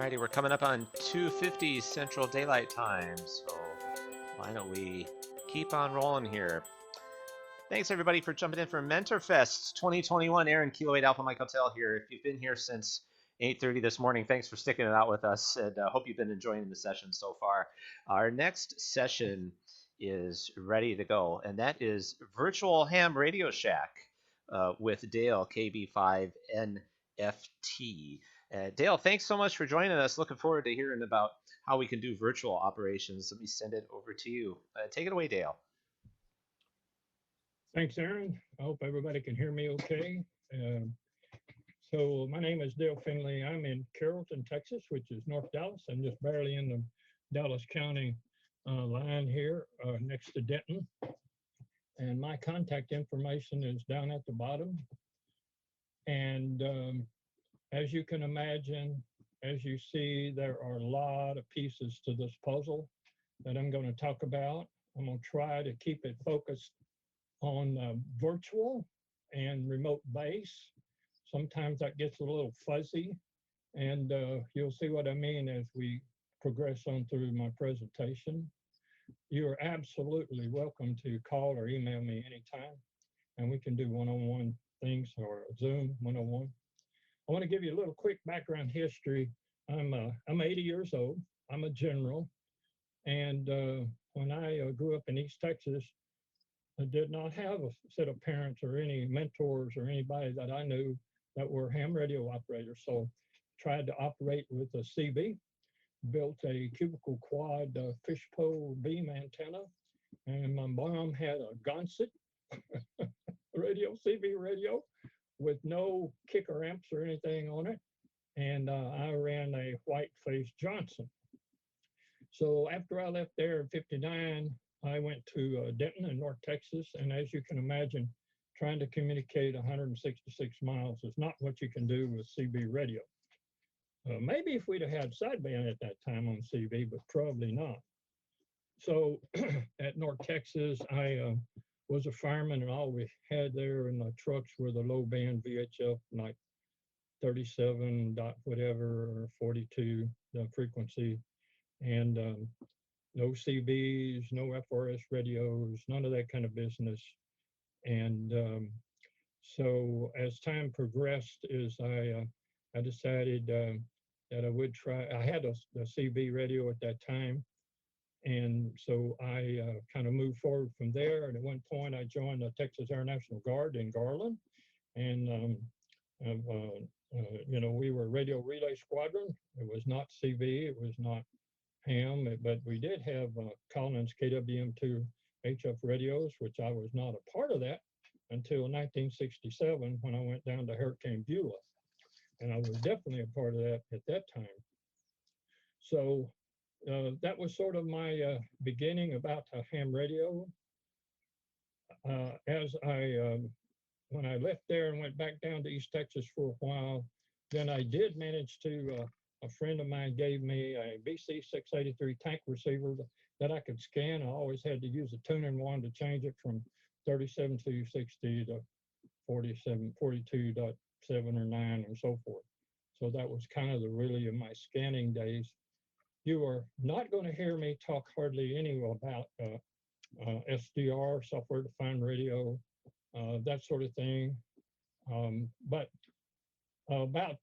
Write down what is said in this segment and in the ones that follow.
Alrighty, we're coming up on 2:50 Central Daylight Time, so why don't we keep on rolling here? Thanks everybody for jumping in for Mentorfest 2021. Aaron, Kilo 8 Alpha Mike Hotel here. If you've been here since 8:30 this morning, thanks for sticking it out with us, and hope you've been enjoying the session so far. Our next session is ready to go, and that is Virtual Ham Radio Shack with Dale KB5NFT. Dale, thanks so much for joining us. Looking forward to hearing about how we can do virtual operations. Let me send it over to you. Take it away, Dale. Thanks, Aaron. I hope everybody can hear me okay. So my name is Dale Finley. I'm in Carrollton, Texas, which is North Dallas. I'm just barely in the Dallas County line here next to Denton. And my contact information is down at the bottom. And as you can imagine, as you see, there are a lot of pieces to this puzzle that I'm going to talk about. I'm going to try to keep it focused on virtual and remote base. Sometimes that gets a little fuzzy, and you'll see what I mean as we progress on through my presentation. You are absolutely welcome to call or email me anytime, and we can do one-on-one things or Zoom one-on-one. I want to give you a little quick background history. I'm 80 years old. I'm a general, and when I grew up in East Texas, I did not have a set of parents or any mentors or anybody that I knew that were ham radio operators. So tried to operate with a CB, built a cubicle quad fishpole beam antenna, and my mom had a Gonset radio, CB radio, with no kicker amps or anything on it. And I ran a white face Johnson. So after I left there in '59, I went to Denton in North Texas, and as you can imagine, trying to communicate 166 miles is not what you can do with CB radio. Maybe if we'd have had sideband at that time on CB, but probably not. So at North Texas, I was a fireman, and all we had there in the trucks were the low band VHF, like 37 dot whatever, or 42 the frequency, and no CBs, no FRS radios, none of that kind of business. And so as time progressed, I decided that I would try. I had a CB radio at that time, and so I kind of moved forward from there. And at one point, I joined the Texas Air National Guard in Garland, and we were a radio relay squadron. It was not CB, it was not ham, but we did have Collins KWM2 HF radios, which I was not a part of that until 1967 when I went down to Hurricane Beulah. And I was definitely a part of that at that time. So that was sort of my beginning about ham radio. When I left there and went back down to East Texas for a while, then I did manage to a friend of mine gave me a BC 683 tank receiver that I could scan. I always had to use a tuning one to change it from 37.260 to 42.7 or 9 or so forth. So that was kind of really in my scanning days. You are not going to hear me talk hardly any about SDR, software defined radio, that sort of thing. But about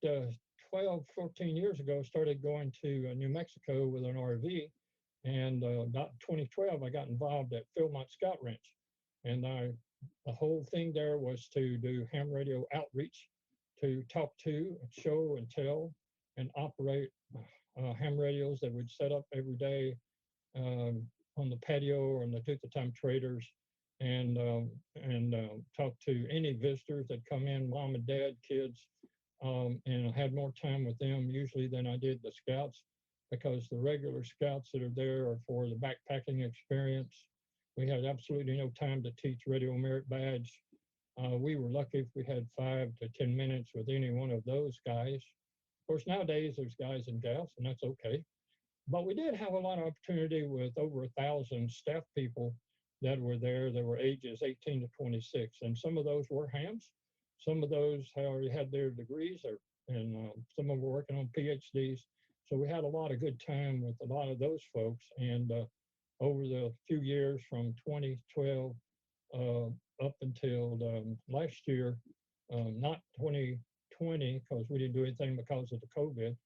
12, 14 years ago, started going to New Mexico with an RV, and about 2012, I got involved at Philmont Scout Ranch, and the whole thing there was to do ham radio outreach, to talk to, show and tell, and operate ham radios that would set up every day on the patio or in the Tooth-of-Time Traders, and talk to any visitors that come in, mom and dad, kids, and I had more time with them usually than I did the scouts, because the regular scouts that are there are for the backpacking experience. We had absolutely no time to teach radio merit badge. We were lucky if we had 5 to 10 minutes with any one of those guys. Of course, nowadays there's guys and gals, and that's okay. But we did have a lot of opportunity with over 1,000 staff people that were there. They were ages 18 to 26, and some of those were hams. Some of those already had their degrees, and some of them were working on PhDs. So we had a lot of good time with a lot of those folks. And over the few years from 2012 up until last year, not 2020, because we didn't do anything because of the COVID.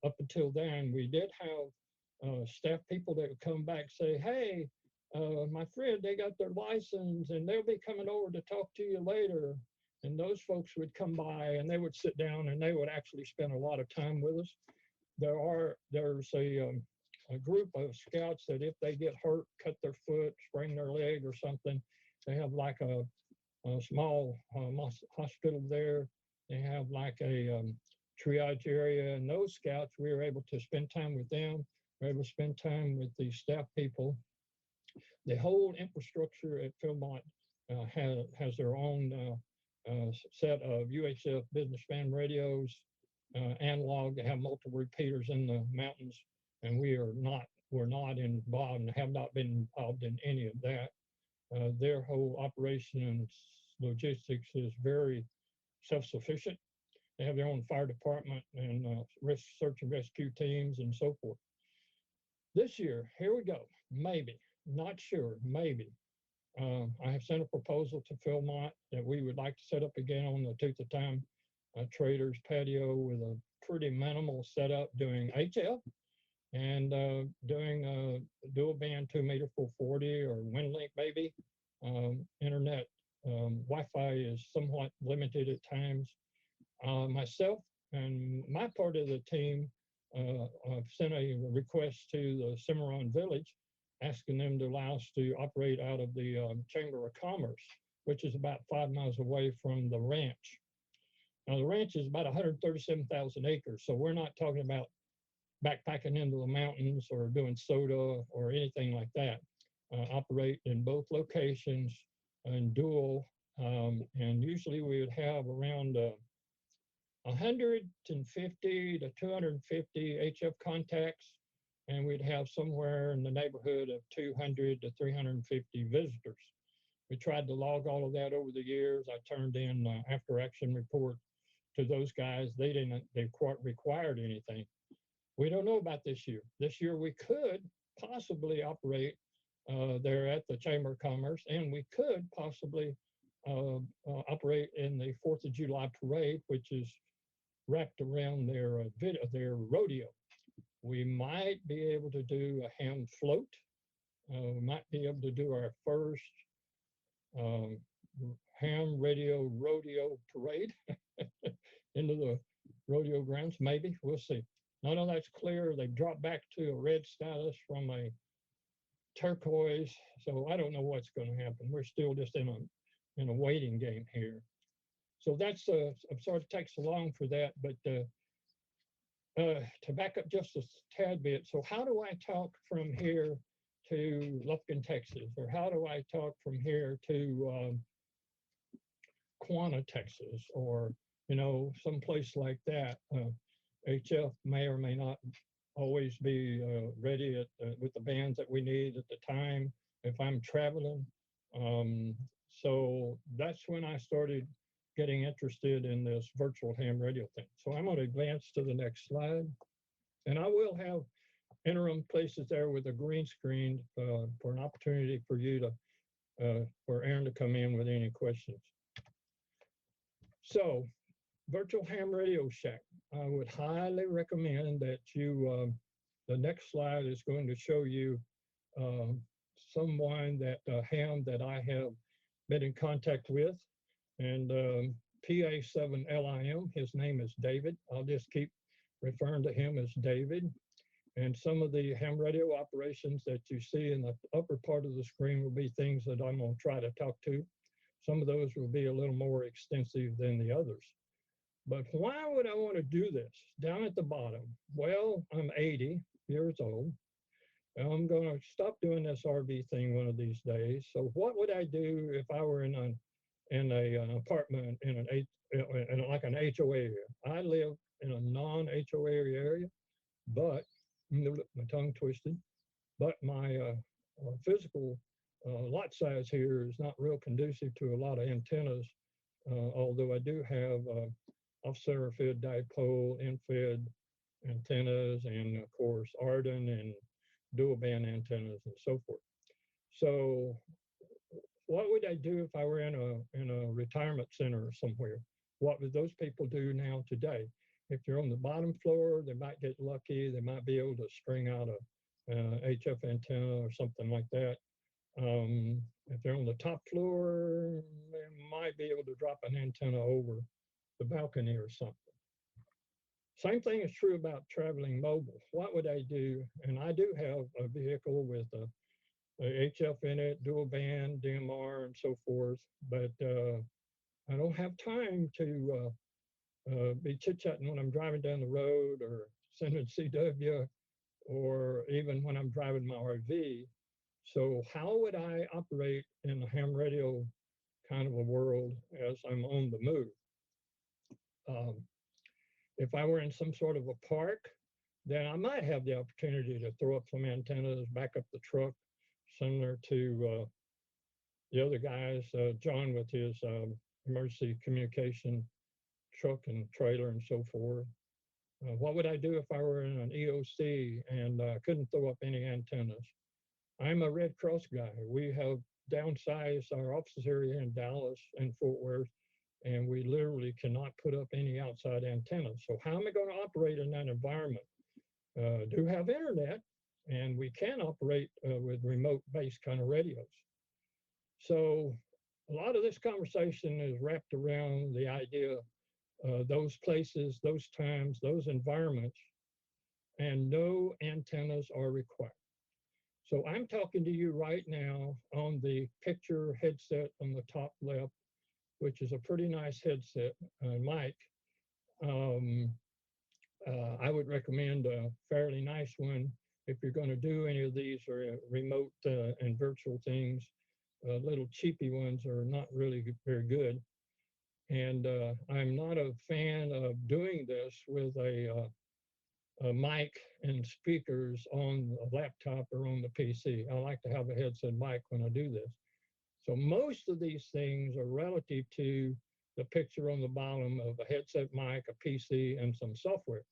Up until then, we did have staff people that would come back say, hey, my friend, they got their license and they'll be coming over to talk to you later. And those folks would come by and they would sit down and they would actually spend a lot of time with us. There's a group of scouts that if they get hurt, cut their foot, sprain their leg or something, they have like a small hospital there. They have like a triage area, and those scouts, we were able to spend time with them. We were able to spend time with the staff people. The whole infrastructure at Philmont has their own set of UHF business band radios, analog. They have multiple repeaters in the mountains, and we're not involved and have not been involved in any of that. Their whole operation and logistics is very self-sufficient. They have their own fire department and search and rescue teams and so forth. This year, here we go, maybe, not sure, maybe. I have sent a proposal to Philmont that we would like to set up again on the Tooth of Time Traders patio with a pretty minimal setup doing HF and doing dual band 2 meter 440 or WinLink maybe. Internet Wi-Fi is somewhat limited at times. Myself and my part of the team sent a request to the Cimarron Village asking them to allow us to operate out of the Chamber of Commerce, which is about 5 miles away from the ranch. Now, the ranch is about 137,000 acres, so we're not talking about backpacking into the mountains or doing soda or anything like that. Operate in both locations and dual, and usually we would have around 150 to 250 HF contacts, and we'd have somewhere in the neighborhood of 200 to 350 visitors. We tried to log all of that over the years. I turned in after action report to those guys. They quite required anything. We don't know about this year. This year we could possibly operate there at the Chamber of Commerce, and we could possibly operate in the 4th of July parade, which is wrapped around their rodeo. We might be able to do a ham float. We might be able to do our first ham radio rodeo parade into the rodeo grounds, maybe. We'll see. None of that's clear. They've dropped back to a red status from a turquoise, so I don't know what's going to happen. We're still just in a waiting game here. So that's I'm sorry it takes so long for that, but to back up just a tad bit. So how do I talk from here to Lufkin, Texas, or how do I talk from here to Quanah, Texas, or someplace like that? HF may or may not always be ready with the bands that we need at the time if I'm traveling. So that's when I started getting interested in this virtual ham radio thing. So I'm going to advance to the next slide. And I will have interim places there with a green screen for an opportunity for you to, for Aaron to come in with any questions. So virtual ham radio shack. I would highly recommend that you, the next slide is going to show you someone that ham that I have been in contact with, and PA7LIM, his name is David. I'll just keep referring to him as David. And some of the ham radio operations that you see in the upper part of the screen will be things that I'm going to try to talk to. Some of those will be a little more extensive than the others. But why would I want to do this? Down at the bottom, well, I'm 80 years old. I'm going to stop doing this RV thing one of these days. So what would I do if I were in an apartment in like an HOA area? I live in a non-HOA area, but my tongue twisted. But my physical lot size here is not real conducive to a lot of antennas. Although I do have off-center fed dipole, in-fed, antennas, and of course Arden and dual band antennas and so forth. So what would I do if I were in a retirement center somewhere? What would those people do now today? If they're on the bottom floor, they might get lucky. They might be able to string out a HF antenna or something like that. If they're on the top floor, they might be able to drop an antenna over the balcony or something. Same thing is true about traveling mobile. What would I do? And I do have a vehicle with a HF in it, dual band, DMR, and so forth, but I don't have time to be chit-chatting when I'm driving down the road or sending CW or even when I'm driving my RV. So how would I operate in a ham radio kind of a world as I'm on the move? If I were in some sort of a park, then I might have the opportunity to throw up some antennas, back up the truck, similar to the other guys, John with his emergency communication truck and trailer and so forth. What would I do if I were in an EOC and couldn't throw up any antennas? I'm a Red Cross guy. We have downsized our office area in Dallas and Fort Worth, and we literally cannot put up any outside antennas. So how am I going to operate in that environment? Do have internet, and we can operate with remote-based kind of radios. So a lot of this conversation is wrapped around the idea those places, those times, those environments, and no antennas are required. So I'm talking to you right now on the picture headset on the top left, which is a pretty nice headset mic. I would recommend a fairly nice one if you're going to do any of these remote and virtual things. Little cheapy ones are not really very good. And I'm not a fan of doing this with a mic and speakers on a laptop or on the PC. I like to have a headset mic when I do this. So most of these things are relative to the picture on the bottom of a headset mic, a PC, and some software.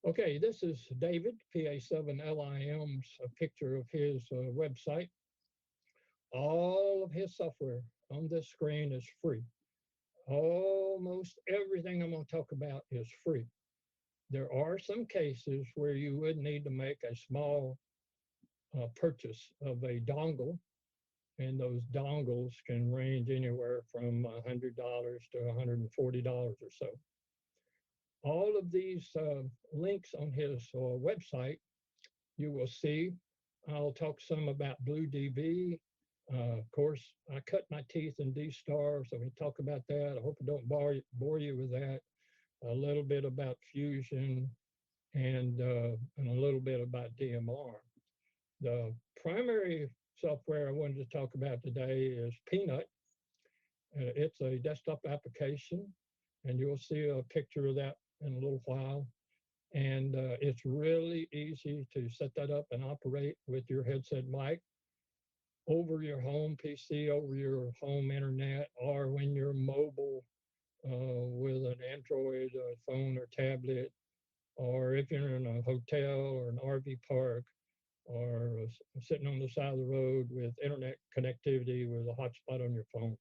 Okay, this is David, PA7LIM's a picture of his website. All of his software on this screen is free. Almost everything I'm going to talk about is free. There are some cases where you would need to make a small purchase of a dongle, and those dongles can range anywhere from $100 to $140 or so. All of these links on his website, you will see. I'll talk some about Bluedv. Of course, I cut my teeth in D-Star, so we talk about that. I hope I don't bore you with that. A little bit about Fusion and a little bit about DMR. The primary software I wanted to talk about today is Peanut. It's a desktop application, and you'll see a picture of that in a little while. And it's really easy to set that up and operate with your headset mic over your home PC, over your home internet, or when you're mobile with an Android phone or tablet, or if you're in a hotel or an RV park, or sitting on the side of the road with internet connectivity with a hotspot on your phone.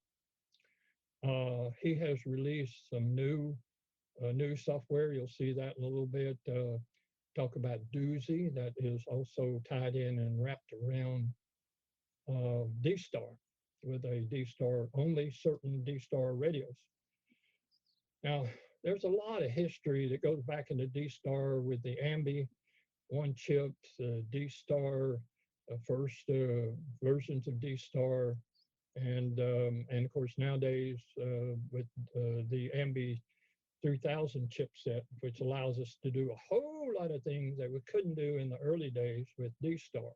He has released some new software. You'll see that in a little bit. Talk about Doozy, that is also tied in and wrapped around D-Star with a D-Star, only certain D-Star radios. Now, there's a lot of history that goes back into D-Star with the Ambi one chips, D-Star, first versions of D-Star, and of course nowadays with the Ambi 3000 chipset, which allows us to do a whole lot of things that we couldn't do in the early days with D-Star.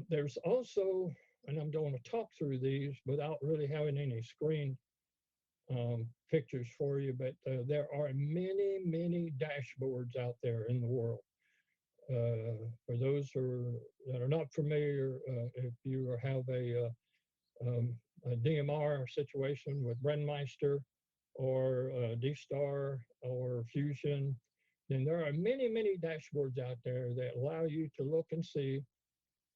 There's also, and I'm going to talk through these without really having any screen pictures for you, but there are many, many dashboards out there in the world. For those that are not familiar, if you have a DMR situation with Brennmeister, or D-Star or Fusion, then there are many, many dashboards out there that allow you to look and see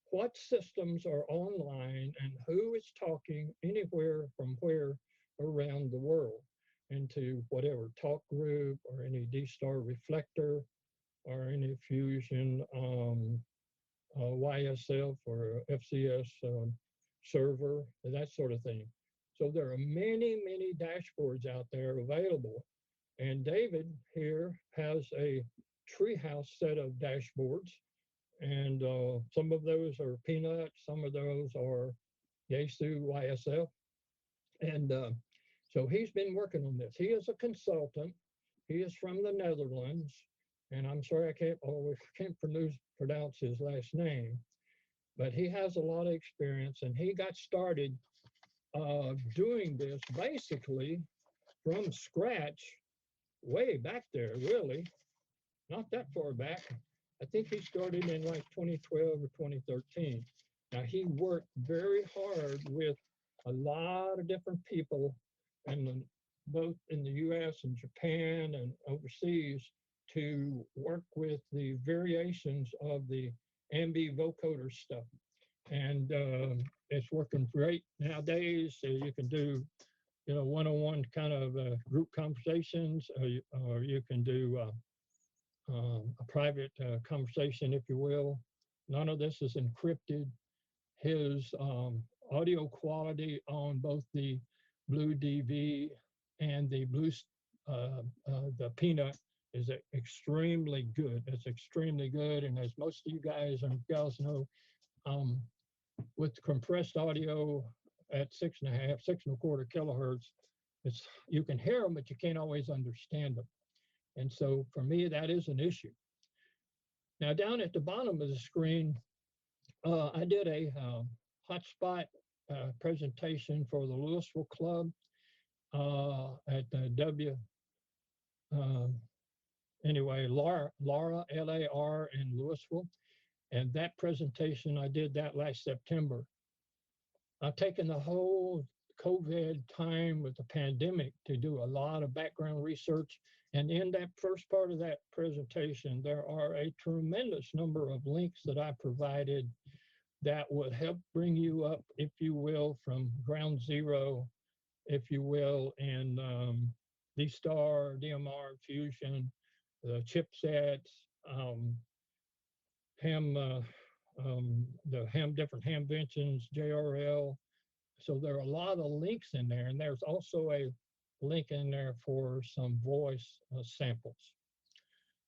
what systems are online and who is talking anywhere from where around the world into whatever talk group or any D-Star reflector or any Fusion YSF or FCS server, that sort of thing. So there are many, many dashboards out there available. And David here has a treehouse set of dashboards. And some of those are Peanut, some of those are Yaesu YSF. And so he's been working on this. He is a consultant. He is from the Netherlands. And I'm sorry I can't pronounce his last name, but he has a lot of experience, and he got started doing this basically from scratch way back there, really, not that far back. I think he started in like 2012 or 2013. Now, he worked very hard with a lot of different people, and both in the US and Japan and overseas, to work with the variations of the ambi vocoder stuff. And it's working great nowadays. So you can do, one-on-one kind of group conversations, or you can do a private conversation, if you will. None of this is encrypted. His audio quality on both the Bluedv and the Peanut is extremely good. It's extremely good. And as most of you guys and gals know, with compressed audio at 6.25 kilohertz, you can hear them, but you can't always understand them. And so for me, that is an issue. Now, down at the bottom of the screen, I did a hotspot presentation for the Louisville Club at the Laura, LAR in Louisville. And that presentation, I did that last September. I've taken the whole COVID time with the pandemic to do a lot of background research. And in that first part of that presentation, there are a tremendous number of links that I provided that would help bring you up, if you will, from ground zero, if you will, in D-Star, DMR, Fusion, the chipsets, different hamventions, JRL. So there are a lot of links in there, and there's also a link in there for some voice samples.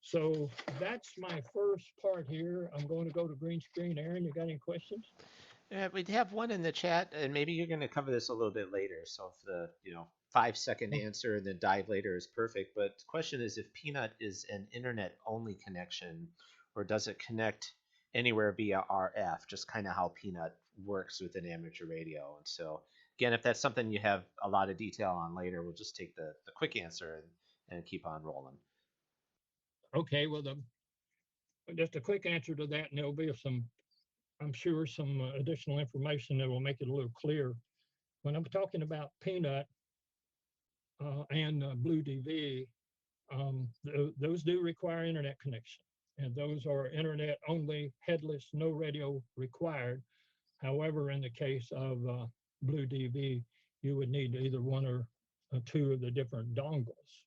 So that's my first part here. I'm going to go to green screen. Aaron, you got any questions? We have one in the chat, and maybe you're going to cover this a little bit later. So if the 5-second answer and then dive later is perfect. But the question is if Peanut is an internet only connection, or does it connect anywhere via RF? Just kind of how Peanut works with an amateur radio. And so again, if that's something you have a lot of detail on later, we'll just take the quick answer and keep on rolling. Okay, well, just a quick answer to that, and there'll be I'm sure some additional information that will make it a little clearer. When I'm talking about Peanut and Bluedv, those do require internet connection, and those are internet only, headless, no radio required. However, in the case of Bluedv, you would need either one or two of the different dongles.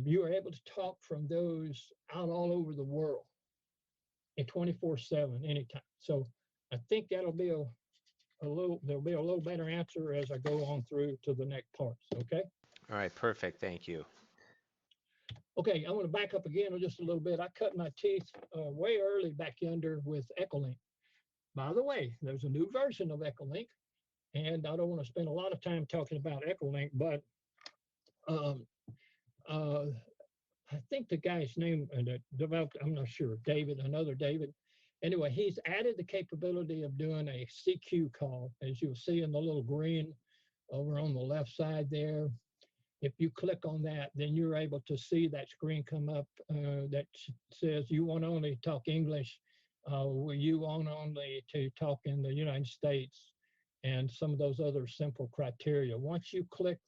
You are able to talk from those out all over the world in 24/7 anytime. So I think that'll be there'll be a little better answer as I go on through to the next parts. Okay. All right, perfect. Thank you. Okay, I want to back up again just a little bit. I cut my teeth way early back yonder with Echolink. By the way, there's a new version of Echolink, and I don't want to spend a lot of time talking about Echolink, but I think the guy's name that developed, I'm not sure, another David. Anyway, he's added the capability of doing a CQ call, as you'll see in the little green over on the left side there. If you click on that, then you're able to see that screen come up that says you want to only talk English, you want only to talk in the United States, and some of those other simple criteria. Once you click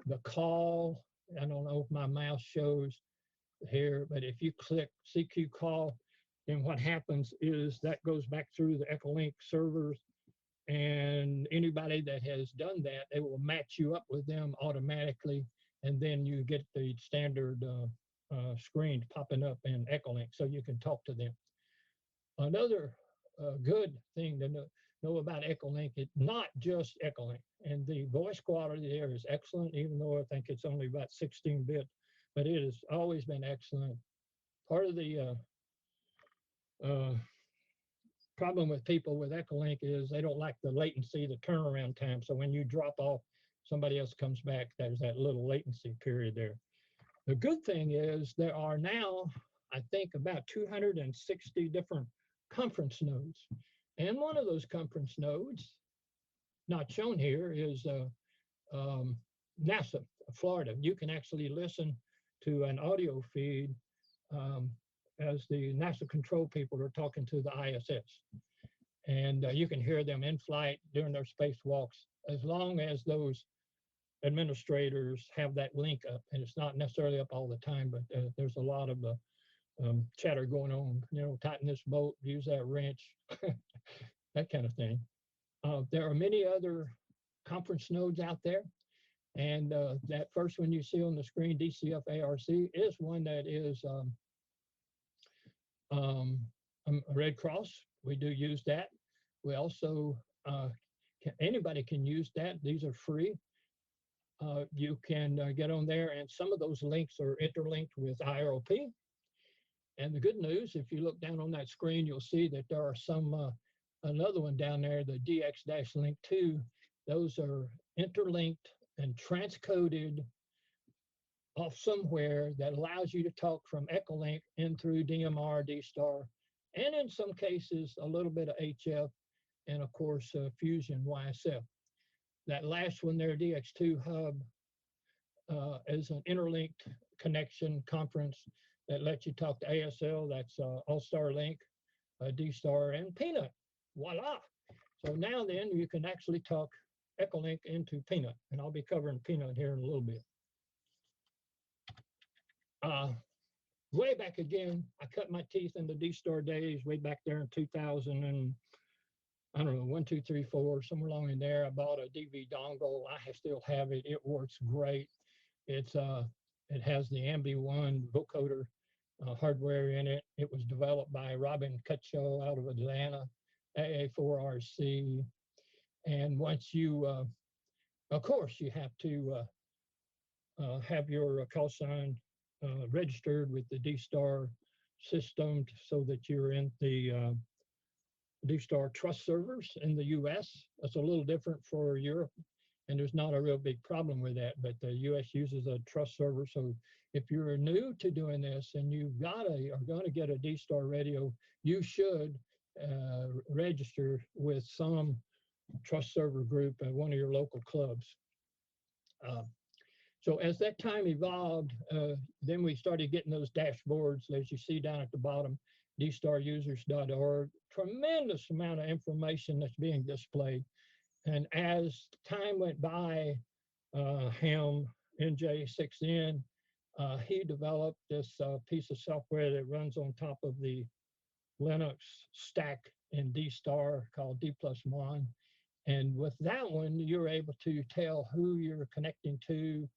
the call. I don't know if my mouse shows here, but if you click CQ call, then what happens is that goes back through the Echolink servers, and anybody that has done that, they will match you up with them automatically, and then you get the standard screen popping up in Echolink so you can talk to them. Another good thing to know about Echolink, it's not just Echolink, and the voice quality there is excellent, even though I think it's only about 16-bit, but it has always been excellent. Part of the problem with people with Echolink is they don't like the latency, the turnaround time. So when you drop off, somebody else comes back, there's that little latency period there. The good thing is there are now, I think, about 260 different conference nodes. And one of those conference nodes, not shown here, is NASA, Florida. You can actually listen to an audio feed as the NASA control people are talking to the ISS. And you can hear them in flight during their spacewalks, as long as those administrators have that link up. And it's not necessarily up all the time, but there's a lot of chatter going on, you know, tighten this bolt, use that wrench, that kind of thing. There are many other conference nodes out there. And that first one you see on the screen, DCF-ARC, is one that is Red Cross. We do use that. We also, anybody can use that. These are free. You can get on there, and some of those links are interlinked with IROP. And the good news, if you look down on that screen, you'll see that there are some, another one down there, the DX-Link 2. Those are interlinked and transcoded off somewhere that allows you to talk from Echolink in through DMR, D-Star, and in some cases, a little bit of HF, and of course, Fusion YSF. That last one there, DX2 Hub, is an interlinked connection conference that lets you talk to ASL, that's All-Star Link, D-Star, and Peanut. Voila! So now then, you can actually talk Echolink into Peanut, and I'll be covering Peanut here in a little bit. Way back again, I cut my teeth in the D-Star days, way back there in 2000 and I don't know, 1, 2, 3, 4, somewhere along in there. I bought a DV dongle. I still have it. It works great. It's it has the Ambi1 vocoder hardware in it. It was developed by Robin Cutcho out of Atlanta, AA4RC. And once you, of course, you have to have your call sign registered with the D-Star system so that you're in the D-Star trust servers in the US. That's a little different for Europe, and there's not a real big problem with that, but the US uses a trust server. So if you're new to doing this and you've got are going to get a D-Star radio, you should register with some trust server group at one of your local clubs. So as that time evolved, then we started getting those dashboards, as you see down at the bottom, dstarusers.org, tremendous amount of information that's being displayed. And as time went by, him, NJ6N, he developed this piece of software that runs on top of the Linux stack in D-Star called D+1. And with that one, you're able to tell who you're connecting to,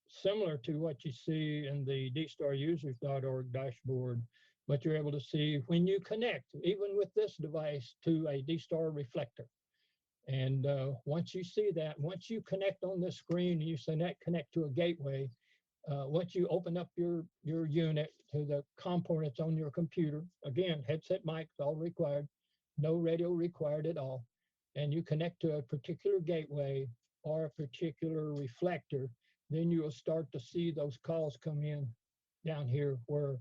similar to what you see in the dstarusers.org dashboard, but you're able to see when you connect, even with this device, to a D-Star reflector. And once you see that, once you connect on this screen, you select connect to a gateway. Once you open up your unit to the COM port that's on your computer, again, headset mics all required, no radio required at all, and you connect to a particular gateway or a particular reflector, then you will start to see those calls come in down here where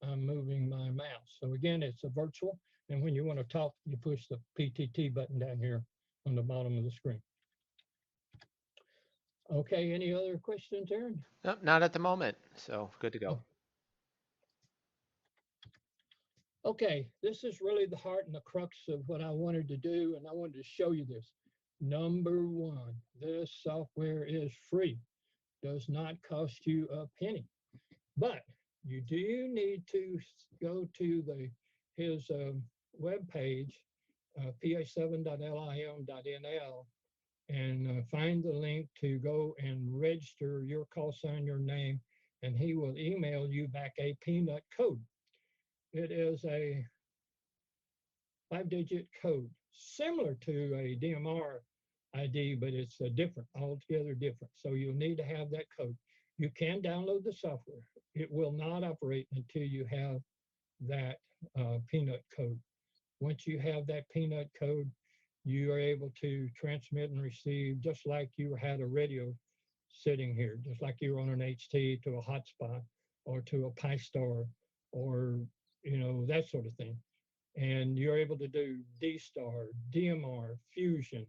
I'm moving my mouse. So again, it's a virtual, and when you want to talk, you push the PTT button down here on the bottom of the screen. Okay, any other questions, Aaron? Nope, not at the moment, so good to go. Okay, this is really the heart and the crux of what I wanted to do, and I wanted to show you this. Number one, this software is free. does not cost you a penny. But you do need to go to his web page, pa7.lim.nl, and find the link to go and register your call sign, your name, and he will email you back a peanut code. It is a 5-digit code, similar to a DMR ID, but it's different, altogether different. So you'll need to have that code. You can download the software. It will not operate until you have that peanut code. Once you have that peanut code, you are able to transmit and receive just like you had a radio sitting here, just like you were on an HT to a hotspot or to a Pi-Star or, that sort of thing. And you're able to do D-Star, DMR, Fusion.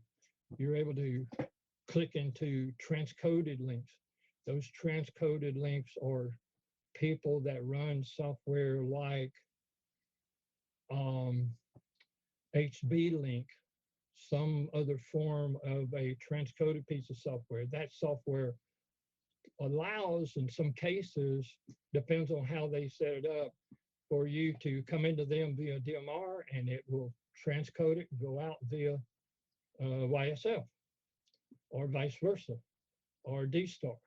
You're able to click into transcoded links. Those transcoded links are people that run software like HB Link, some other form of a transcoded piece of software. That software allows, in some cases, depends on how they set it up, for you to come into them via DMR, and it will transcode it and go out via YSF, or vice versa, or D-Star.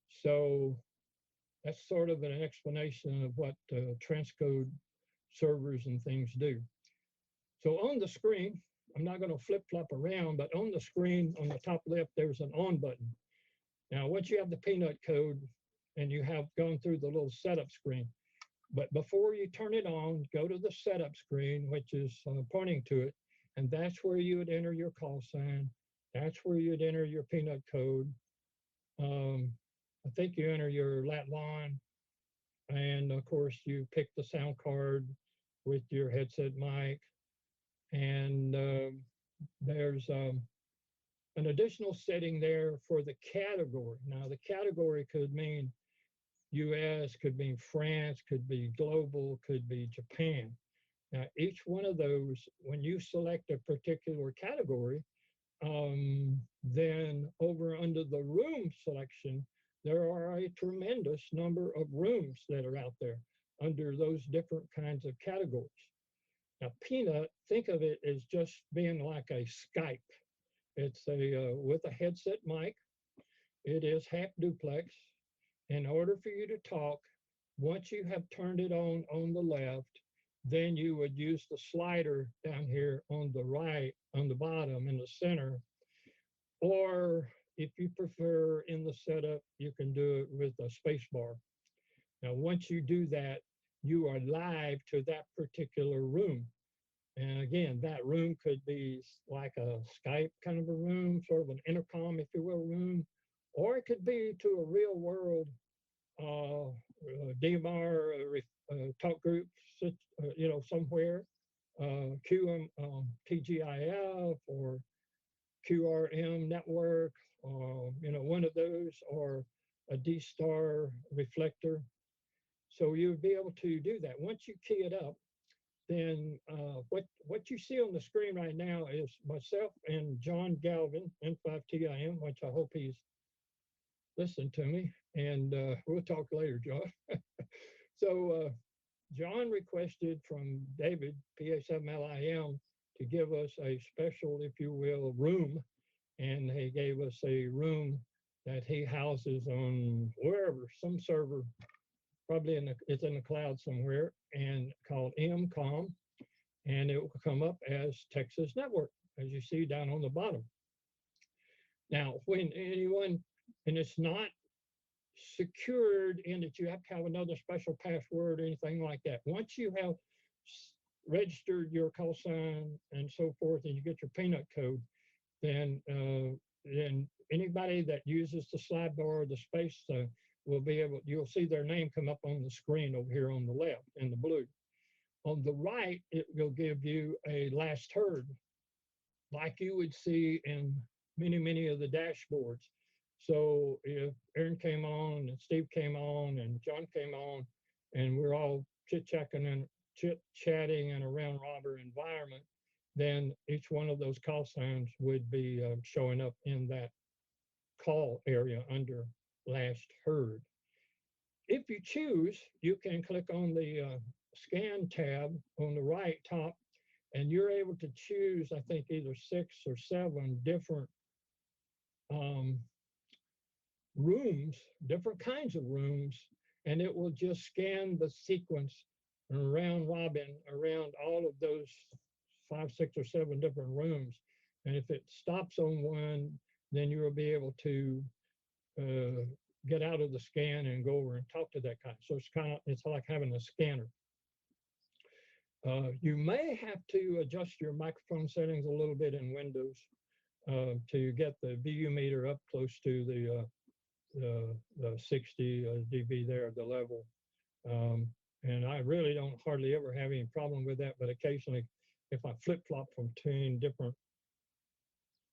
So that's sort of an explanation of what transcode servers and things do. So on the screen, I'm not going to flip-flop around, but on the screen on the top left, there's an on button. Now, once you have the peanut code and you have gone through the little setup screen, but before you turn it on, go to the setup screen, which is pointing to it, and that's where you would enter your call sign. That's where you'd enter your peanut code. I think you enter your lat long, and of course you pick the sound card with your headset mic, and there's an additional setting there for the category. Now the category could mean US, could mean France, could be global, could be Japan. Now each one of those, when you select a particular category, then over under the room selection, there are a tremendous number of rooms that are out there under those different kinds of categories. Now, Peanut, think of it as just being like a Skype. It's with a headset mic. It is half duplex. In order for you to talk, once you have turned it on the left, then you would use the slider down here on the right, on the bottom, in the center. Or if you prefer in the setup, you can do it with a space bar. Now, once you do that, you are live to that particular room. And again, that room could be like a Skype kind of a room, sort of an intercom, if you will, room, or it could be to a real world DMR talk group, somewhere, TGIF or QRM network, or one of those, or a D-Star reflector. So you would be able to do that. Once you key it up, then what you see on the screen right now is myself and John Galvin, N5TIM, which I hope he's listening to me, and we'll talk later, John. So John requested from David, PA7LIM, to give us a special, if you will, room, and he gave us a room that he houses on wherever, some server, probably it's in the cloud somewhere, and called MCOM, and it will come up as Texas Network, as you see down on the bottom. Now, when anyone, and it's not secured in that you have to have another special password or anything like that. Once you have registered your call sign and so forth, and you get your peanut code, then anybody that uses the sidebar or the space will be able, you'll see their name come up on the screen over here on the left in the blue. On the right, it will give you a last heard, like you would see in many of the dashboards. So if Aaron came on and Steve came on and John came on, and we're all chit-chatting in a round robber environment, then each one of those call signs would be showing up in that call area under last heard. If you choose, you can click on the scan tab on the right top, and you're able to choose, I think, either 6 or 7 different um, rooms, different kinds of rooms, and it will just scan the sequence round robin around all of those 5, 6, or 7 different rooms. And if it stops on one, then you will be able to get out of the scan and go over and talk to that guy. So it's like having a scanner. You may have to adjust your microphone settings a little bit in Windows to get the VU meter up close to the 60 dB there, the level. And I really don't hardly ever have any problem with that, but occasionally if I flip-flop from between different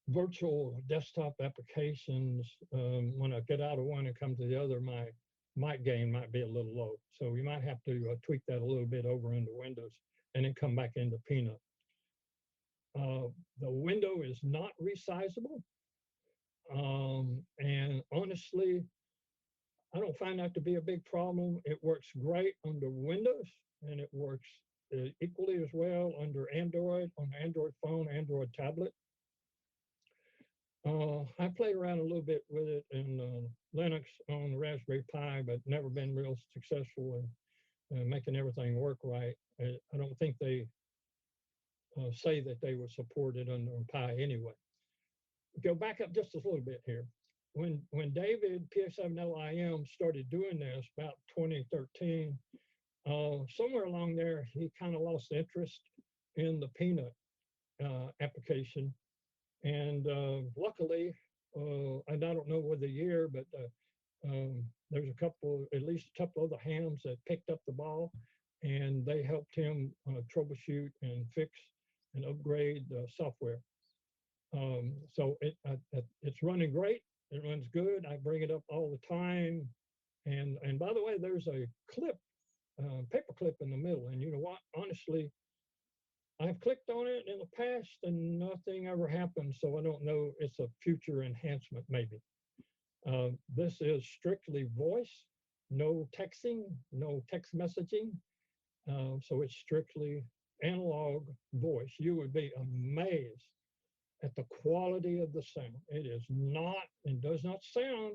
virtual desktop applications, when I get out of one and come to the other, my mic gain might be a little low. So you might have to tweak that a little bit over into Windows and then come back into Peanut. The window is not resizable. And honestly, I don't find that to be a big problem. It works great under Windows, and it works equally as well under Android, on Android phone, Android tablet. I played around a little bit with it in Linux on the Raspberry Pi, but never been real successful in making everything work right. I don't think they say that they were supported under Pi anyway. Go back up just a little bit here. When David PX7LIM started doing this about 2013, somewhere along there, he kind of lost interest in the Peanut application. And luckily, and I don't know what the year, but there's at least a couple of the hams that picked up the ball, and they helped him troubleshoot and fix and upgrade the software. So it's running great. It runs good. I bring it up all the time. And by the way, there's a clip, paper clip in the middle. And you know what? Honestly, I've clicked on it in the past and nothing ever happened. So I don't know. It's a future enhancement, maybe. This is strictly voice, no texting, no text messaging. So it's strictly analog voice. You would be amazed at the quality of the sound. It is not, and does not sound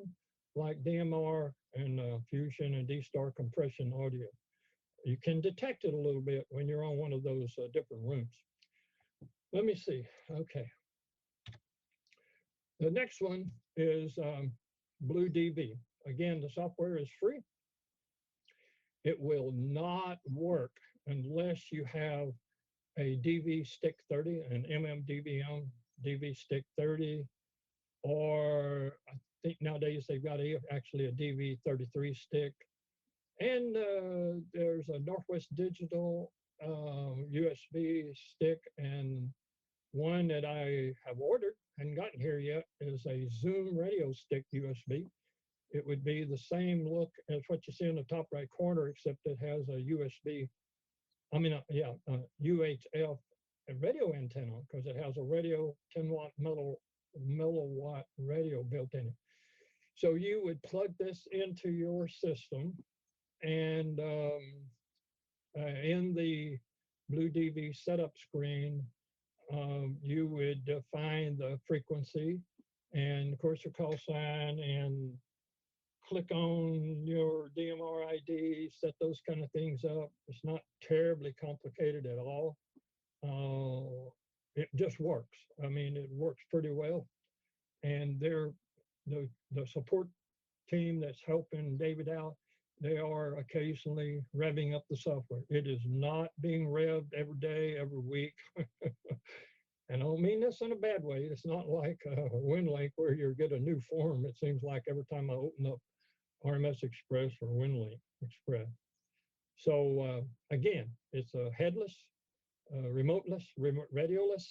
like DMR and Fusion and D-Star compression audio. You can detect it a little bit when you're on one of those different rooms. Let me see. Okay. The next one is Bluedv. Again, the software is free. It will not work unless you have a DV Stick 30, an MMDVM DV Stick 30, or I think nowadays they've got actually a DV 33 stick. And there's a Northwest Digital USB stick, and one that I have ordered, hadn't gotten here yet, is a Zoom radio stick USB. It would be the same look as what you see in the top right corner, except it has a USB, UHF radio antenna, because it has a radio 10-watt milliwatt radio built in it. So you would plug this into your system, and in the Bluedv setup screen, you would define the frequency and of course your call sign, and click on your DMR ID, set those kind of things up. It's not terribly complicated at all. It just works. I mean, it works pretty well. And the support team that's helping David out, they are occasionally revving up the software. It is not being revved every day, every week. And I don't mean this in a bad way. It's not like WinLink where you get a new form. It seems like every time I open up RMS Express or WinLink Express. So again, it's a headless, remoteless, radioless,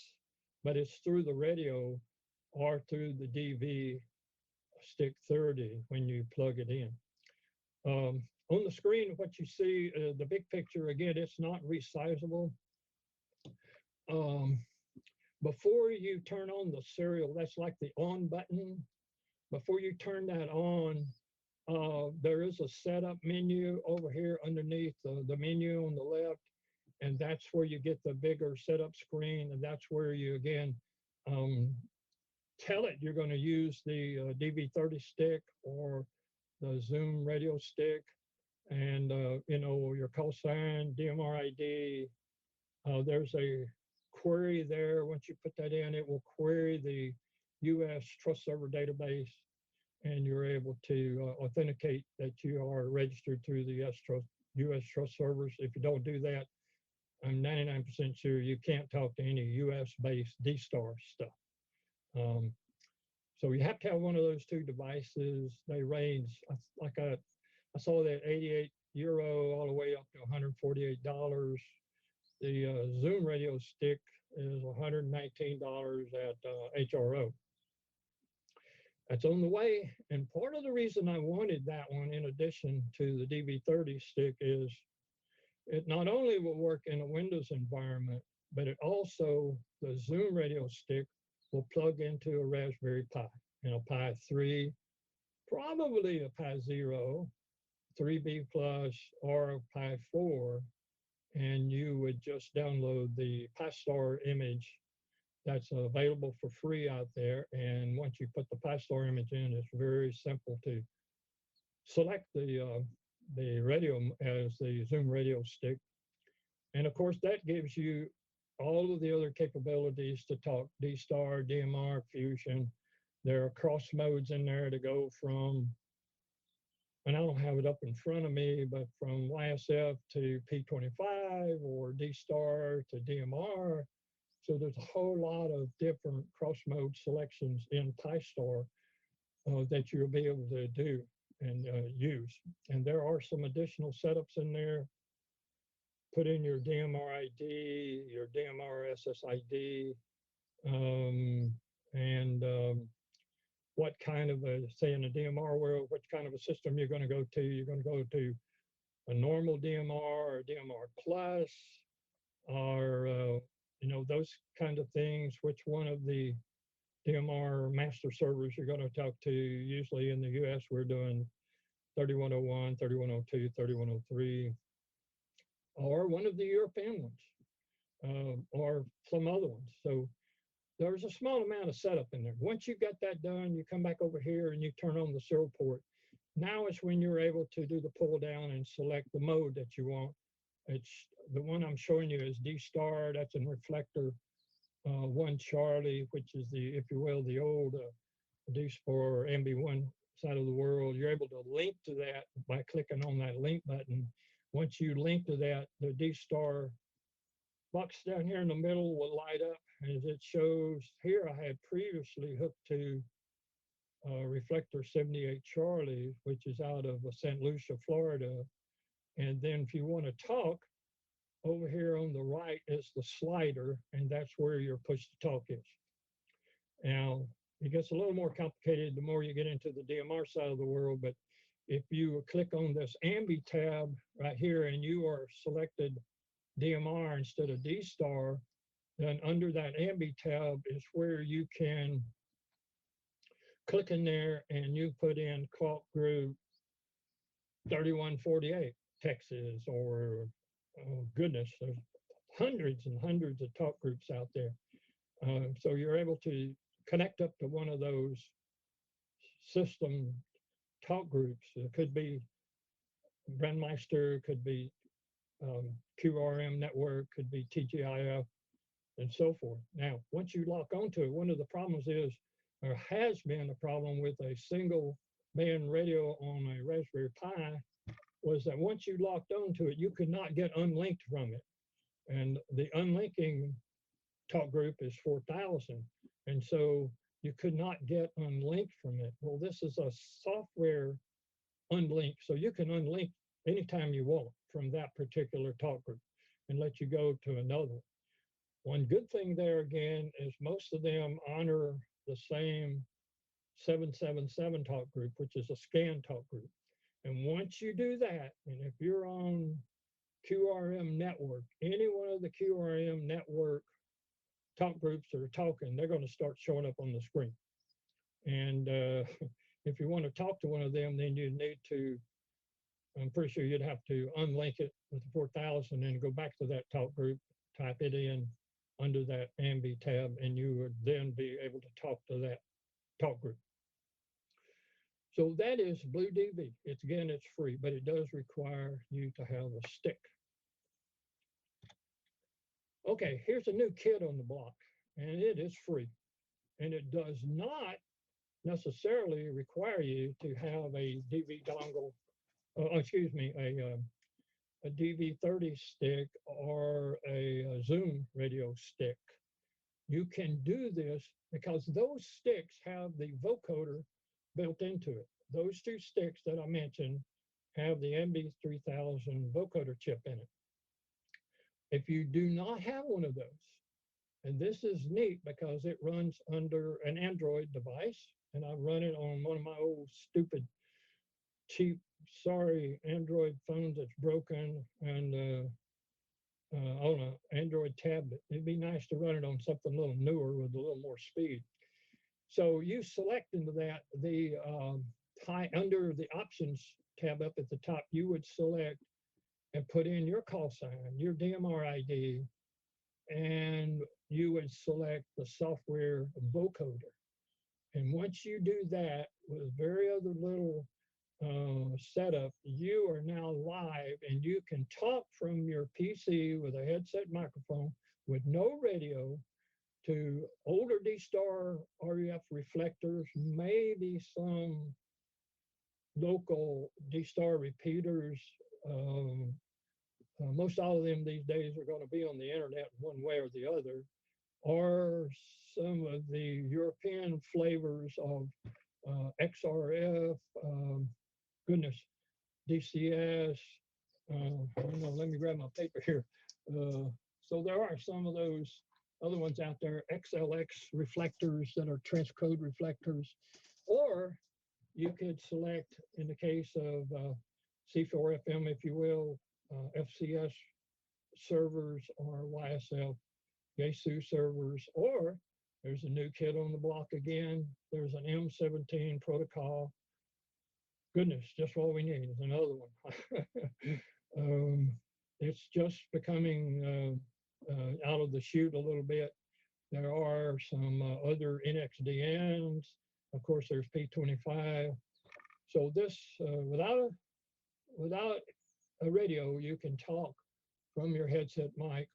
but it's through the radio or through the DV Stick 30 when you plug it in. On the screen, what you see, the big picture, again, it's not resizable. Before you turn on the serial, that's like the on button. Before you turn that on, There is a setup menu over here underneath the menu on the left, and that's where you get the bigger setup screen, and that's where you again um, tell it you're going to use the DV30 stick or the Zoom radio stick, and you know, your call sign, DMR ID. There's a query there. Once you put that in, it will query the US Trust Server database, and you're able to authenticate that you are registered through the US Trust servers. If you don't do that, I'm 99% sure you can't talk to any US-based D-Star stuff. So you have to have one of those two devices. They range, like I saw that 88 euro all the way up to $148. The Zoom radio stick is $119 at HRO. That's on the way. And part of the reason I wanted that one, in addition to the DV30 stick, is it not only will work in a Windows environment, but it also, the Zoom radio stick will plug into a Raspberry Pi, and a Pi 3, probably a Pi 0, 3B plus, or a Pi 4, and you would just download the PiStar image that's available for free out there. And once you put the PiStar image in, it's very simple to select the radio as the Zoom radio stick. And of course, that gives you all of the other capabilities to talk D-Star, DMR, Fusion. There are cross modes in there to go from, and I don't have it up in front of me, but from YSF to P25 or D-Star to DMR. So there's a whole lot of different cross mode selections in PiStar that you'll be able to do and use. And there are some additional setups in there. Put in your DMR ID, your DMR SSID, and what kind of a, say in the DMR world, what kind of a system you're going to go to. You're going to go to a normal DMR or DMR plus, or you know, those kind of things. Which one of the DMR master servers you're going to talk to? Usually in the US, we're doing 3101, 3102, 3103, or one of the European ones, or some other ones. So there's a small amount of setup in there. Once you get that done, you come back over here and you turn on the serial port. Now is when you're able to do the pull down and select the mode that you want. It's the one I'm showing you is D-Star. That's in reflector 1 Charlie, which is the, if you will, the old D-Star or MB1 side of the world. You're able to link to that by clicking on that link button. Once you link to that, the D-Star box down here in the middle will light up as it shows. Here I had previously hooked to reflector 78 Charlie, which is out of St. Lucia, Florida. And then if you want to talk, over here on the right is the slider, and that's where your push to talk is. Now, it gets a little more complicated the more you get into the DMR side of the world, but if you click on this Ambi tab right here and you are selected DMR instead of D-Star, then under that Ambi tab is where you can click in there and you put in call group 3148 Texas, or oh goodness, there's hundreds and hundreds of talk groups out there. So you're able to connect up to one of those system talk groups. It could be Brandmeister, could be QRM network, could be TGIF, and so forth. Now, once you lock onto it, one of the problems is, or has been a problem with a single band radio on a Raspberry Pi, was that once you locked onto it, you could not get unlinked from it. And the unlinking talk group is 4,000. And so you could not get unlinked from it. Well, this is a software unlink. So you can unlink anytime you want from that particular talk group and let you go to another. One good thing there again is most of them honor the same 777 talk group, which is a scan talk group. And once you do that, and if you're on QRM network, any one of the QRM network talk groups that are talking, they're going to start showing up on the screen. And If you want to talk to one of them, then you need to, I'm pretty sure you'd have to unlink it with the 4000 and go back to that talk group, type it in under that AMBI tab, and you would then be able to talk to that talk group. So that is Bluedv. It's free, but it does require you to have a stick. Okay, here's a new kid on the block, and it is free. And it does not necessarily require you to have a DV dongle, excuse me, a DV30 stick or a Zoom radio stick. You can do this because those sticks have the vocoder built into it. Those two sticks that I mentioned have the MB3000 vocoder chip in it. If you do not have one of those, and this is neat because it runs under an Android device, and I run it on one of my old stupid, cheap, sorry Android phones that's broken, and on an Android tablet. It'd be nice to run it on something a little newer with a little more speed. So you select into that the under the options tab up at the top, you would select and put in your call sign, your DMR ID, and you would select the software vocoder. And once you do that with very other little setup, you are now live and you can talk from your PC with a headset microphone with no radio to older D-Star REF reflectors, maybe some local D-Star repeaters. Most all of them these days are going to be on the internet one way or the other, or some of the European flavors of XRF, goodness, DCS. Let me grab my paper here. So there are some of those other ones out there, XLX reflectors that are transcode reflectors, or you could select, in the case of C4FM, if you will, FCS servers or YSF Yaesu servers, or there's a new kid on the block again. There's an M17 protocol. Goodness, just what we need is another one. It's just becoming out of the chute a little bit. There are some other NXDNs. Of course, there's P25. So this, without a radio, you can talk from your headset mic.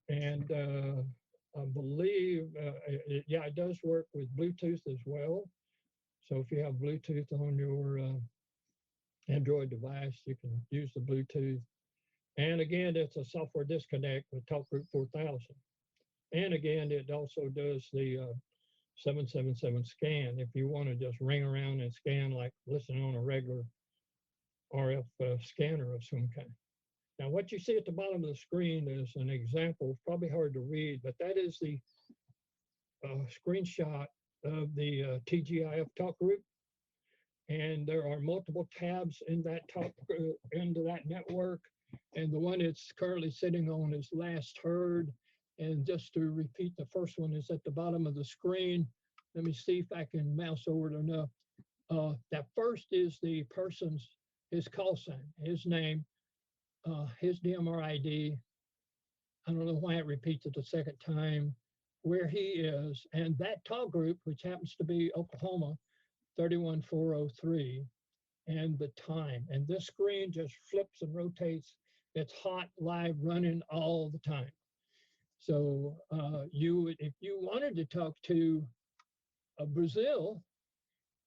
And I believe, it does work with Bluetooth as well. So if you have Bluetooth on your Android device, you can use the Bluetooth. And again, it's a software disconnect with Talk Group 4000. And again, it also does the 777 scan if you want to just ring around and scan like listening on a regular RF scanner of some kind. Now, what you see at the bottom of the screen is an example. It's probably hard to read, but that is the screenshot of the TGIF talk group. And there are multiple tabs in that talk into that network. And the one it's currently sitting on is last heard. And just to repeat, the first one is at the bottom of the screen. Let me see if I can mouse over it enough. That first is the person's, his call sign, his name, his DMR ID. I don't know why it repeats it the second time, where he is, and that talk group, which happens to be Oklahoma 31403, and the time. And this screen just flips and rotates. It's hot, live, running all the time. So you would, if you wanted to talk to Brazil,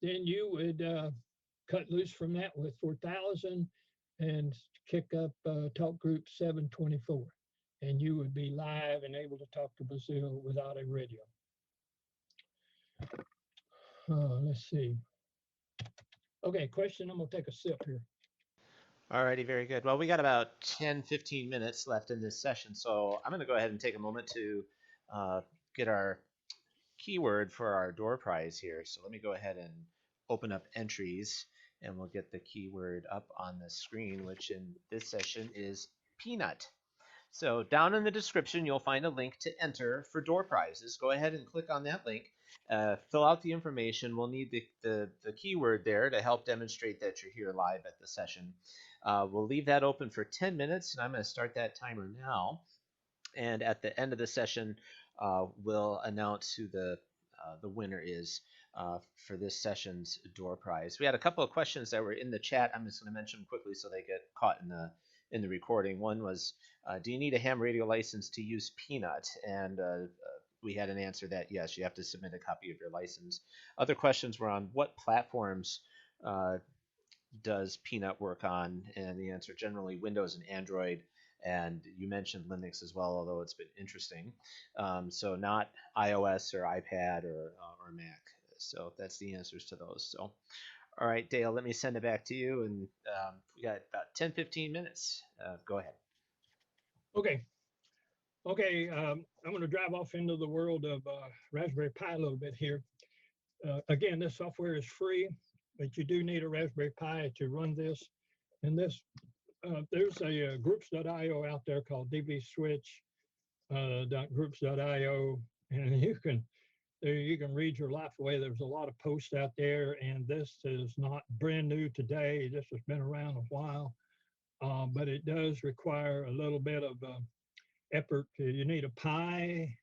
then you would cut loose from that with 4000 and kick up talk group 724. And you would be live and able to talk to Brazil without a radio. Let's see. Okay, question. I'm going to take a sip here. Alrighty, very good. Well, we got about 10, 15 minutes left in this session, so I'm going to go ahead and take a moment to get our keyword for our door prize here. So let me go ahead and open up entries, and we'll get the keyword up on the screen, which in this session is peanut. So down in the description, you'll find a link to enter for door prizes. Go ahead and click on that link. Fill out the information. We'll need the keyword there to help demonstrate that you're here live at the session. We'll leave that open for 10 minutes, and I'm going to start that timer now. And at the end of the session, we'll announce who the winner is for this session's door prize. We had a couple of questions that were in the chat. I'm just going to mention them quickly so they get caught in the recording. One was, do you need a ham radio license to use Peanut? And we had an answer that yes, you have to submit a copy of your license. Other questions were on what platforms does Peanut work on? And the answer generally Windows and Android. And you mentioned Linux as well, although it's been interesting. So not iOS or iPad or Mac. So that's the answers to those. So, all right, Dale, let me send it back to you. And we got about 10, 15 minutes. Go ahead. Okay. I'm going to drive off into the world of Raspberry Pi a little bit here. Again, this software is free, but you do need a Raspberry Pi to run this. And this, there's a groups.io out there called dvswitch.groups.io, and you can read your life away. There's a lot of posts out there, and this is not brand new today. This has been around a while, but it does require a little bit of effort. You need a Pi.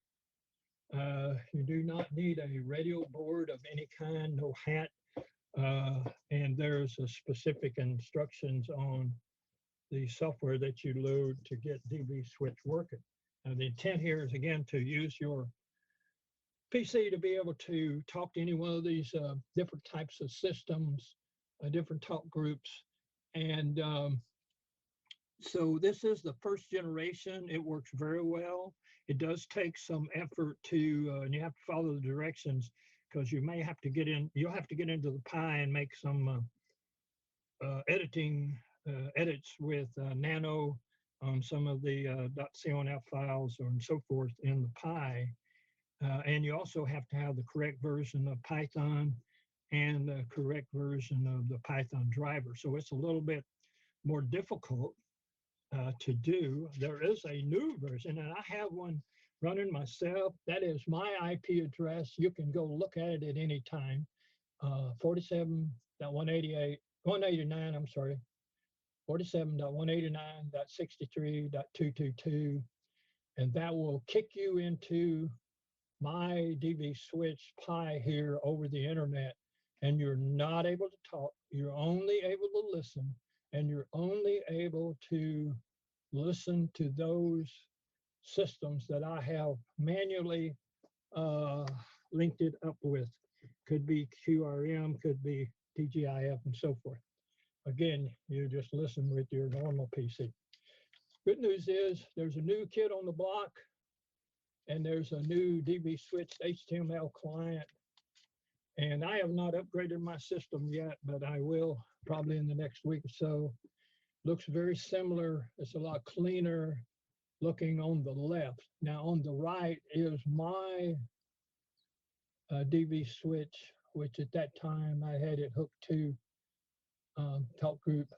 You do not need a radio board of any kind, no hat, and there's a specific instructions on the software that you load to get DV switch working. The intent here is again to use your PC to be able to talk to any one of these different types of systems, different talk groups, and so this is the first generation. It works very well. It does take some effort to, and you have to follow the directions because you may have to get in, you'll have to get into the Pi and make some edits with nano on some of the .conf files and so forth in the Pi. And you also have to have the correct version of Python and the correct version of the Python driver. So it's a little bit more difficult to do. There is a new version, and I have one running myself. That is my IP address. You can go look at it at any time. 189, I'm sorry, 47.189.63.222, and that will kick you into my DV switch Pi here over the internet, and you're not able to talk. You're only able to listen, and you're only able to listen to those systems that I have manually linked it up with. Could be QRM, could be TGIF, and so forth. Again, you just listen with your normal PC. Good news is there's a new kid on the block, and there's a new DV switch HTML client. And I have not upgraded my system yet, but I will probably in the next week or so. Looks very similar. It's a lot cleaner looking on the left. Now on the right is my DV switch, which at that time I had it hooked to talk group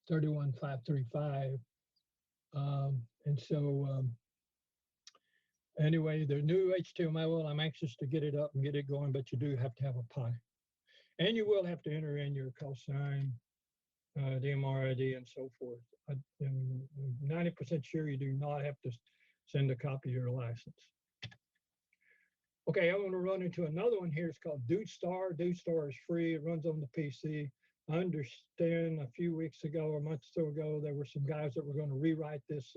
31535. And so anyway, the new HTML, I'm anxious to get it up and get it going, but you do have to have a Pi. And you will have to enter in your call sign, DMR ID, and so forth. I'm 90% sure you do not have to send a copy of your license. Okay, I'm going to run into another one here. It's called DudeStar. DudeStar is free. It runs on the PC. I understand a few weeks ago or a month or so ago, there were some guys that were going to rewrite this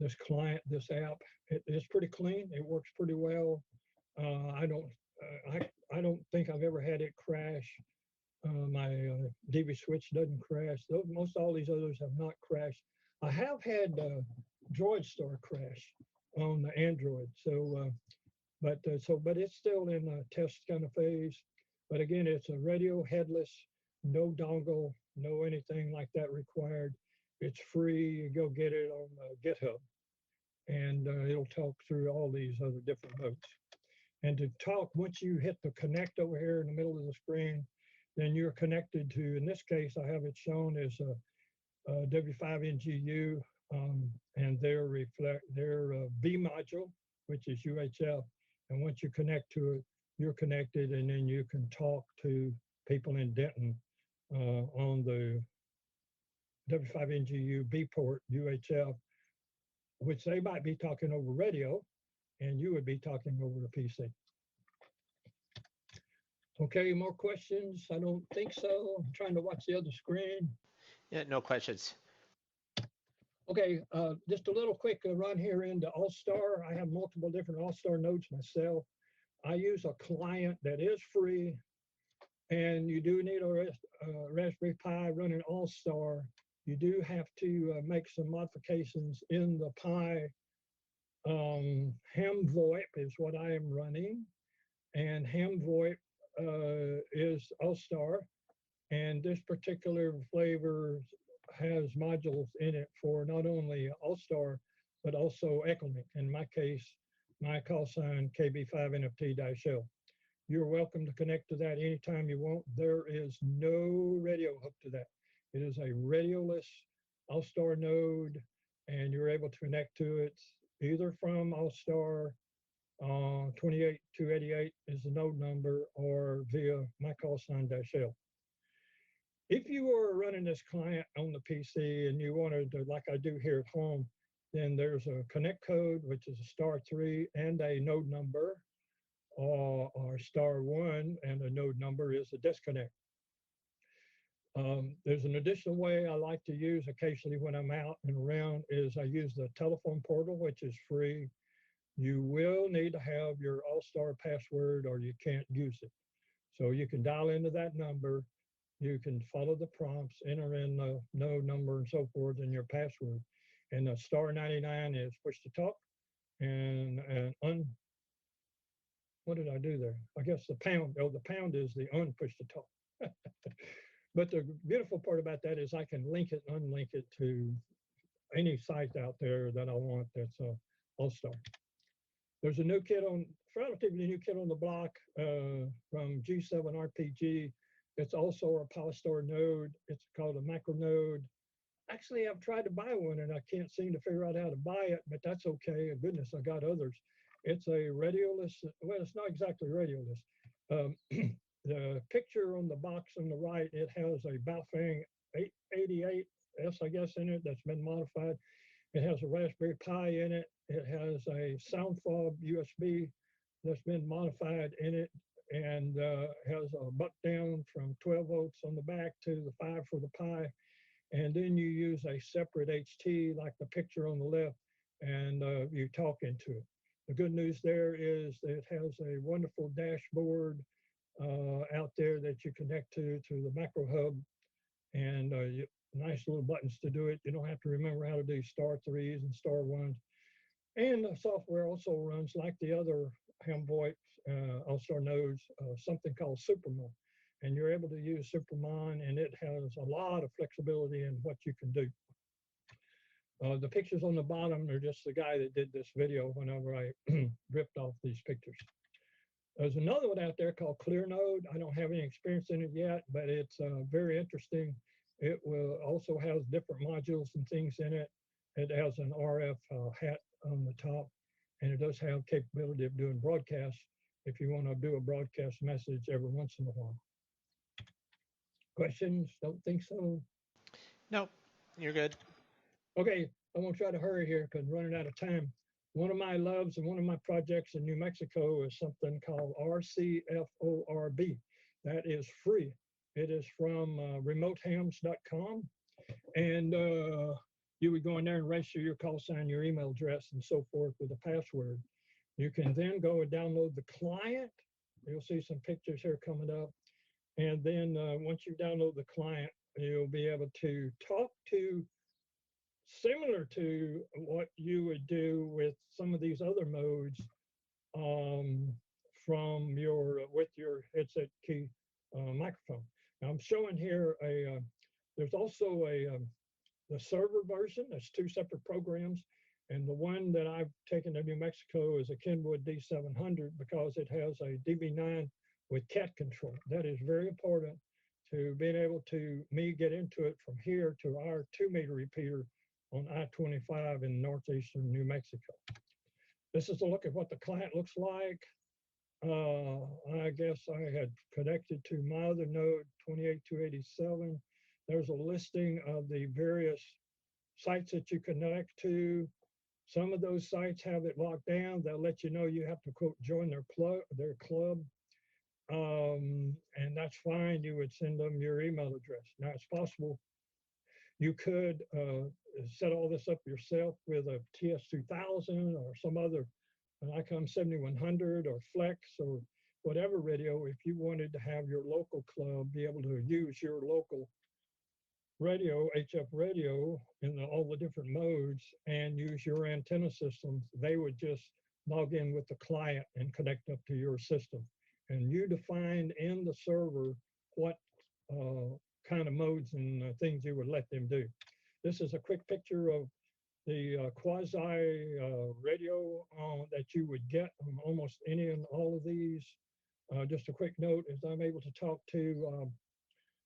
this client, this app. It's pretty clean. It works pretty well. I don't think I've ever had it crash. My DV switch doesn't crash. Most all these others have not crashed. I have had DroidStar crash on the Android. So, but it's still in a test kind of phase. But again, it's a radio headless, no dongle, no anything like that required. It's free. You go get it on GitHub, and it'll talk through all these other different modes. And to talk, once you hit the connect over here in the middle of the screen, then you're connected to, in this case, I have it shown as a W5NGU and their V module, which is UHF. And once you connect to it, you're connected, and then you can talk to people in Denton on the W5NGU B port UHF, which they might be talking over radio, and you would be talking over the PC. Okay, more questions? I don't think so. I'm trying to watch the other screen. Yeah, no questions. Okay, just a little quick run here into All-Star. I have multiple different All-Star nodes myself. I use a client that is free, and you do need a Raspberry Pi running All-Star. You do have to make some modifications in the Pi. Ham VoIP is what I am running, and Ham VoIP is All-Star, and this particular flavor has modules in it for not only All-Star, but also Echolink. In my case, my call sign KB5NFT-L. You're welcome to connect to that anytime you want. There is no radio hook to that. It is a radioless All-Star node, and you're able to connect to it either from All-Star 28288 is the node number, or via my call sign -L. If you were running this client on the PC and you wanted to, like I do here at home, then there's a connect code, which is a *3 and a node number, or *1 and a node number is a disconnect. There's an additional way I like to use occasionally when I'm out and around is I use the telephone portal, which is free. You will need to have your All-Star password or you can't use it. So you can dial into that number. You can follow the prompts, enter in the node number and so forth and your password. And the *99 is push to talk, and what did I do there? I guess the pound, the pound is the push to talk. But the beautiful part about that is I can link it and unlink it to any site out there that I want that's All-Star. There's a new kid relatively new kid on the block from G7RPG. It's also a Polystar node. It's called a macro node. Actually, I've tried to buy one and I can't seem to figure out how to buy it, but that's okay. Goodness, I got others. It's a radioless, well, it's not exactly radioless. The picture on the box on the right, it has a Baofeng 888S, I guess, in it that's been modified. It has a Raspberry Pi in it. It has a sound fob USB that's been modified in it, and has a buck down from 12 volts on the back to the 5 for the Pi. And then you use a separate HT like the picture on the left, and you talk into it. The good news there is that it has a wonderful dashboard out there that you connect to the macro hub, and nice little buttons to do it. You don't have to remember how to do *3s and *1s. And the software also runs, like the other Ham VoIP All-Star nodes, something called Supermon. And you're able to use Supermon, and it has a lot of flexibility in what you can do. The pictures on the bottom are just the guy that did this video whenever I ripped off these pictures. There's another one out there called ClearNode. I don't have any experience in it yet, but it's very interesting. It will also has different modules and things in it. It has an RF hat on the top, and it does have capability of doing broadcasts if you want to do a broadcast message every once in a while. Questions? Don't think so. Nope, you're good. Okay, I'm gonna try to hurry here because I'm running out of time. One of my loves and one of my projects in New Mexico is something called RCFORB. That is free. It is from remotehams.com, and you would go in there and register your call sign, your email address, and so forth with a password. You can then go and download the client. You'll see some pictures here coming up. And then once you download the client, you'll be able to talk to, similar to what you would do with some of these other modes from with your headset key microphone. Now I'm showing here there's also the server version. That's 2 separate programs. And the one that I've taken to New Mexico is a Kenwood D700 because it has a DB9 with cat control. That is very important to being able to get into it from here to our 2-meter repeater on I-25 in northeastern New Mexico. This is a look at what the client looks like. I guess I had connected to my other node 28287. There's a listing of the various sites that you connect to. Some of those sites have it locked down. They'll let you know you have to quote join their club. And that's fine. You would send them your email address. Now it's possible you could set all this up yourself with a TS2000 or some other ICOM 7100 or Flex or whatever radio. If you wanted to have your local club be able to use your local radio, HF radio, in all the different modes and use your antenna systems, they would just log in with the client and connect up to your system. And you define in the server what kind of modes and things you would let them do. This is a quick picture of the quasi radio that you would get on almost any and all of these. Just a quick note is I'm able to talk to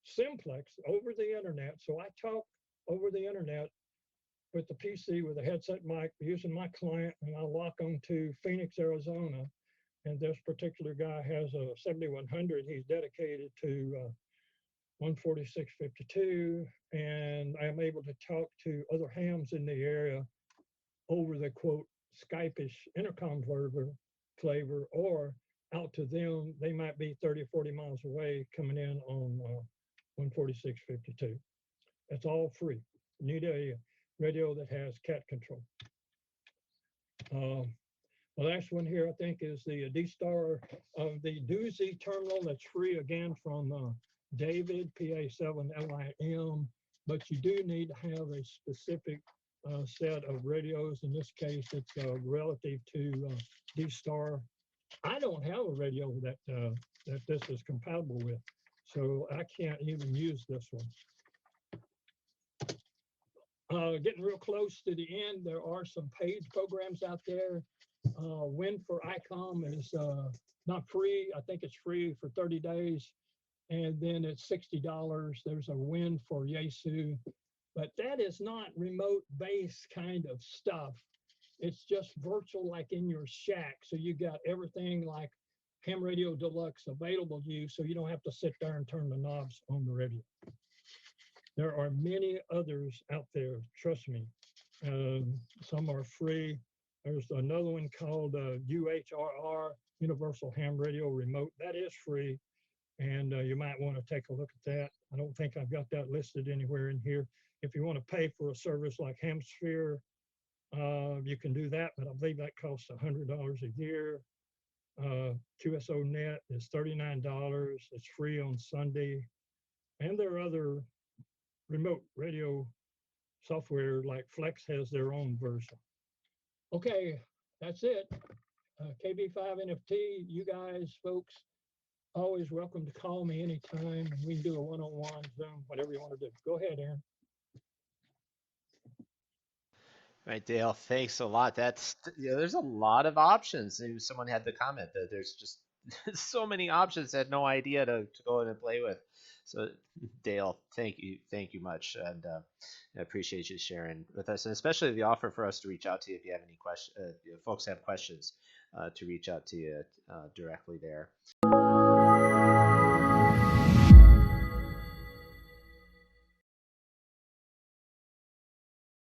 Simplex over the internet. So I talk over the internet with the PC with a headset mic using my client, and I lock onto Phoenix, Arizona. And this particular guy has a 7100. He's dedicated to 146.52, and I'm able to talk to other hams in the area over the quote Skype-ish intercom flavor, or out to them. They might be 30 or 40 miles away coming in on 146.52. It's all free. You need a radio that has cat control. The last one here, I think, is the D-Star of the Doozy terminal that's free again from David, PA7LIM, but you do need to have a specific set of radios. In this case, it's relative to D-Star. I don't have a radio that this is compatible with, so I can't even use this one. Getting real close to the end, there are some paid programs out there. Win for ICOM is not free. I think it's free for 30 days. And then it's $60. There's a Win for Yaesu. But that is not remote base kind of stuff. It's just virtual, like in your shack. So you got everything like Ham Radio Deluxe available to you, so you don't have to sit there and turn the knobs on the radio. There are many others out there, trust me. Some are free. There's another one called UHRR, Universal Ham Radio Remote. That is free, and you might want to take a look at that. I don't think I've got that listed anywhere in here. If you want to pay for a service like Hamsphere, you can do that, but I believe that costs $100 a year. QSO Net is $39. It's free on Sunday. And there are other remote radio software like Flex has their own version. Okay, that's it. KB5NFT, you guys, folks, always welcome to call me anytime. We can do a one-on-one, Zoom, whatever you want to do. Go ahead, Aaron. All right, Dale, thanks a lot. There's a lot of options. Maybe someone had the comment that there's just so many options, had no idea to go in and play with. So Dale, thank you much, and I appreciate you sharing with us, and especially the offer for us to reach out to you if you have any questions. If folks have questions, to reach out to you directly there.